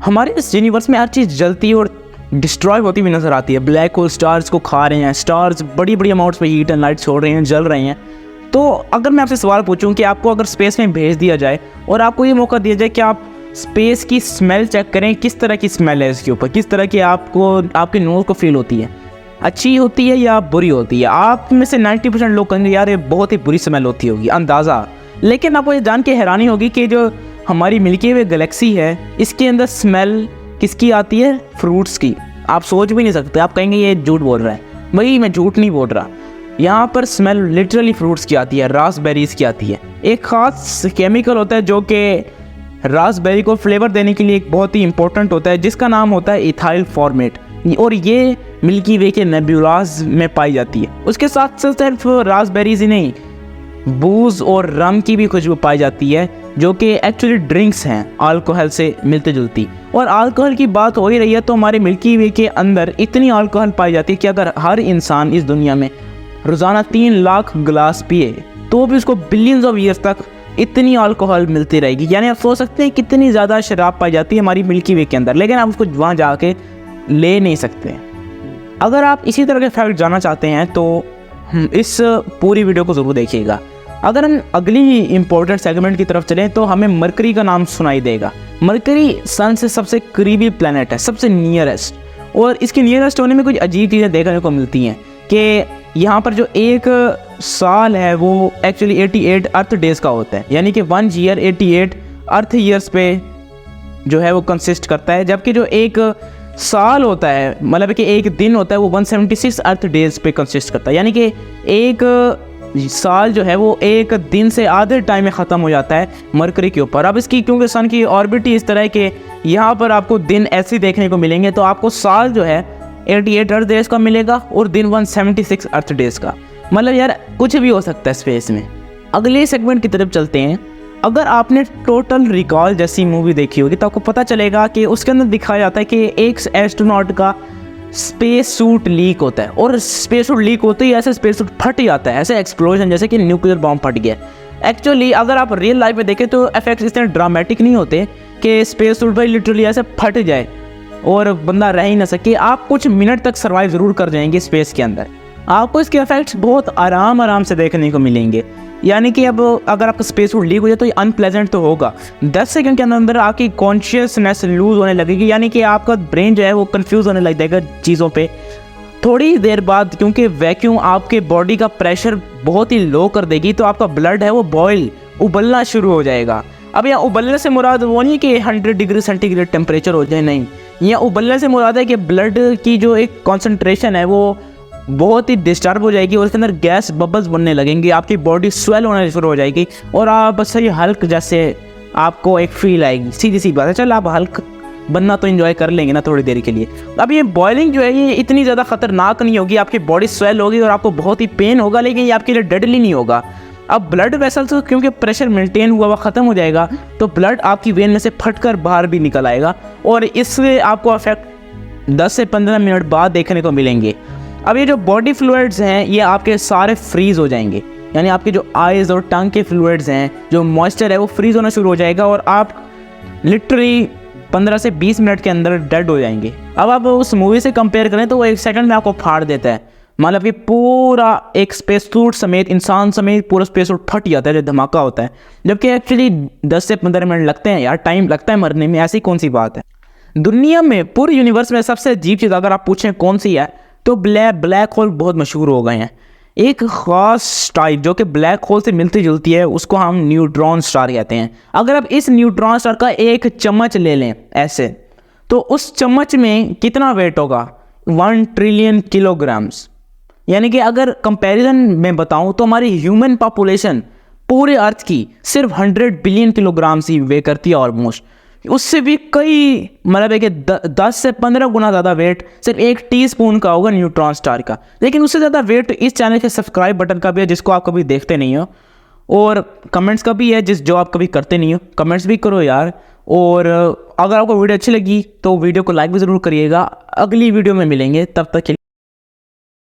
हमारे इस यूनिवर्स में हर चीज़ जलती और डिस्ट्रॉय होती हुई नज़र आती है। ब्लैक होल स्टार्स को खा रहे हैं, स्टार्स बड़ी बड़ी अमाउंट्स में हीट एंड लाइट छोड़ रहे हैं, जल रहे हैं। तो अगर मैं आपसे सवाल पूछूं कि आपको अगर स्पेस में भेज दिया जाए और आपको ये मौका दिया जाए कि आप स्पेस की स्मेल चेक करें, किस तरह की स्मेल है इसके ऊपर, किस तरह की आपको आपके नोज़ को फील होती है, अच्छी होती है या बुरी होती है। आप में से 90% लोग कहेंगे यार ये बहुत ही बुरी स्मेल होती होगी, अंदाज़ा। लेकिन आपको ये जान के हैरानी होगी कि जो हमारी मिल्की वे गैलेक्सी है, इसके अंदर स्मेल किसकी आती है? फ्रूट्स की। आप सोच भी नहीं सकते, आप कहेंगे ये झूठ बोल रहा है। भाई मैं झूठ नहीं बोल रहा, यहाँ पर स्मेल लिटरली फ्रूट्स की आती है, रास्पबेरीज की आती है। एक ख़ास केमिकल होता है जो कि रास्पबेरी को फ्लेवर देने के लिए एक बहुत ही इंपॉर्टेंट होता है, जिसका नाम होता है इथाइल फॉर्मेट, और ये मिल्की वे के नेबुलास में पाई जाती है। उसके साथ साथ सिर्फ रास्पबेरीज ही नहीं, बूज और रम की भी खुशबू पाई जाती है, जो कि एक्चुअली ड्रिंक्स हैं अल्कोहल से मिलती जुलती। और अल्कोहल की बात हो ही रही है तो हमारे मिल्की वे के अंदर इतनी अल्कोहल पाई जाती है कि अगर हर इंसान इस दुनिया में रोज़ाना 3 लाख गिलास पिए तो भी उसको बिलियंस ऑफ ईयर्स तक इतनी अल्कोहल मिलती रहेगी। यानी आप सोच सकते हैं कितनी ज़्यादा शराब पाई जाती है हमारी मिल्की वे के अंदर, लेकिन आप उसको वहाँ जाके ले नहीं सकते। अगर आप इसी तरह के फैक्ट जानना चाहते हैं तो इस पूरी वीडियो को ज़रूर देखिएगा। अगर हम अगली इंपॉर्टेंट सेगमेंट की तरफ चलें तो हमें मरकरी का नाम सुनाई देगा। मरकरी सन से सबसे करीबी प्लैनेट है, सबसे नियरेस्ट, और इसके नियरेस्ट होने में कुछ अजीब चीज़ें देखने को मिलती हैं कि यहाँ पर जो एक साल है वो एक्चुअली 88 अर्थ डेज का होता है, यानी कि 1 ईयर 88 अर्थ ईयर्स पे जो है वो कंसिस्ट करता है, जबकि जो एक साल होता है, मतलब कि एक दिन होता है, वो 176 अर्थ डेज पे कंसिस्ट करता है। यानी कि एक साल जो है वो एक दिन से आधे टाइम में ख़त्म हो जाता है मरकरी के ऊपर। अब इसकी क्योंकि सन की ऑर्बिट ही इस तरह है कि यहाँ पर आपको दिन ऐसे देखने को मिलेंगे, तो आपको साल जो है 88 अर्थ डेज का मिलेगा और दिन 176 अर्थ डेज का। मतलब यार कुछ भी हो सकता है स्पेस में। अगले सेगमेंट की तरफ चलते हैं। अगर आपने टोटल रिकॉल जैसी मूवी देखी होगी तो आपको पता चलेगा कि उसके अंदर दिखाया जाता है कि एक एस्ट्रोनॉट का स्पेस सूट लीक होता है, और स्पेस सूट लीक होते ही ऐसे स्पेस सूट फट जाता है, ऐसे एक्सप्लोजन जैसे कि न्यूक्लियर बॉम्ब फट गया। एक्चुअली अगर आप रियल लाइफ में देखें तो इफेक्ट्स इतने ड्रामेटिक नहीं होते कि स्पेस सूट भाई लिटरली ऐसे फट जाए और बंदा रह ही ना सके। आप कुछ मिनट तक सर्वाइव ज़रूर कर जाएंगे स्पेस के अंदर। आपको इसके इफेक्ट्स बहुत आराम से देखने को मिलेंगे। यानी कि अब अगर आपका स्पेस सूट लीक हो जाए तो ये अनप्लेजेंट तो होगा। 10 सेकंड के अंदर आपकी कॉन्शियसनेस लूज होने लगेगी, यानी कि आपका ब्रेन जो है वो कंफ्यूज होने लग जाएगा चीज़ों पे। थोड़ी देर बाद क्योंकि वैक्यूम आपके बॉडी का प्रेशर बहुत ही लो कर देगी, तो आपका ब्लड है वो बॉयल उबलना शुरू हो जाएगा। अब यहाँ उबलने से मुराद वो नहीं कि 100 डिग्री सेंटीग्रेड टेम्परेचर हो जाए, नहीं। यहाँ उबलने से मुराद है कि ब्लड की जो एक कॉन्सेंट्रेशन है वो बहुत ही डिस्टर्ब हो जाएगी और उसके अंदर गैस बबल्स बनने लगेंगे, आपकी बॉडी स्वेल होना शुरू हो जाएगी और आप बस ये हल्क जैसे आपको एक फील आएगी। सीधी सी बात है, चल आप हल्क बनना तो एंजॉय कर लेंगे ना थोड़ी देर के लिए। अब ये बॉइलिंग जो है ये इतनी ज़्यादा खतरनाक नहीं होगी, आपकी बॉडी स्वेल होगी और आपको बहुत ही पेन होगा, लेकिन ये आपके लिए डेडली नहीं होगा। अब ब्लड वेसल्स क्योंकि प्रेशर मेंटेन हुआ ख़त्म हो जाएगा, तो ब्लड आपकी वेन में से फटकर बाहर भी निकल आएगा और इससे आपको इफेक्ट 10 से 15 मिनट बाद देखने को मिलेंगे। अब ये जो बॉडी फ्लूइड्स हैं ये आपके सारे फ्रीज़ हो जाएंगे, यानी आपके जो आइज़ और टंग के फ्लूइड्स हैं, जो मॉइस्चर है वो फ्रीज़ होना शुरू हो जाएगा और आप लिटरली 15 से 20 मिनट के अंदर डेड हो जाएंगे। अब आप उस मूवी से कंपेयर करें तो वो 1 सेकंड में आपको फाड़ देता है, मतलब कि पूरा एक स्पेस सूट समेत, इंसान समेत पूरा स्पेस सूट फट जाता है, जो धमाका होता है। जबकि एक्चुअली 10 से 15 मिनट लगते हैं यार, टाइम लगता है मरने में, ऐसी कौन सी बात है। दुनिया में पूरे यूनिवर्स में सबसे अजीब चीज़ अगर आप पूछें कौन सी है तो ब्लैक होल बहुत मशहूर हो गए हैं। एक ख़ास टाइप जो कि ब्लैक होल से मिलती जुलती है उसको हम न्यूट्रॉन स्टार कहते हैं। अगर आप इस न्यूट्रॉन स्टार का एक चम्मच ले लें ऐसे, तो उस चम्मच में कितना वेट होगा? 1 ट्रिलियन किलोग्राम्स। यानी कि अगर कंपैरिजन में बताऊं तो हमारी ह्यूमन पॉपुलेशन पूरे अर्थ की सिर्फ 100 बिलियन किलोग्राम्स ही वे करती है ऑलमोस्ट। उससे भी कई, मतलब है कि 10 से 15 गुना ज़्यादा वेट सिर्फ 1 टीस्पून का होगा न्यूट्रॉन स्टार का। लेकिन उससे ज़्यादा वेट इस चैनल के सब्सक्राइब बटन का भी है, जिसको आप कभी देखते नहीं हो, और कमेंट्स का भी है जो आप कभी करते नहीं हो। कमेंट्स भी करो यार, और अगर आपको वीडियो अच्छी लगी तो वीडियो को लाइक भी ज़रूर करिएगा। अगली वीडियो में मिलेंगे, तब तक के